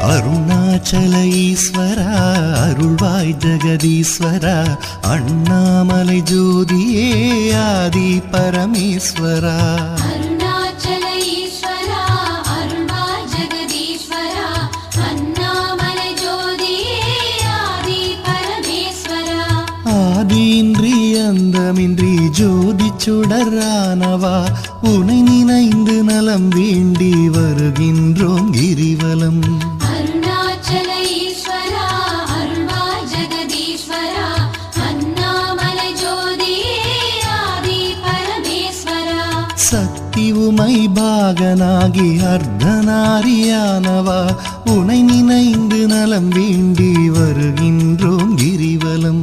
அருணாச்சல ஈஸ்வரா அருள்வாய் ஜெகதீஸ்வரா அண்ணாமலை ஜோதியே ஆதி பரமேஸ்வரா ஆதியின்றி அந்தமின்றி ஜோதி சுடரானவா உனை நினைந்து நலம் வேண்டி வருகின்றோம் கிரிவலம். அருணாச்சல ஈஸ்வரா அருள்வாய் ஜெகதீஸ்வரா அண்ணாமலை ஜோதியே ஆதி பரமேஸ்வரா. சக்தி உமை பாகனாகி அர்த்தநாரியானவா உனை நினைந்து நலம் வேண்டி வருகின்றோம் கிரிவலம்.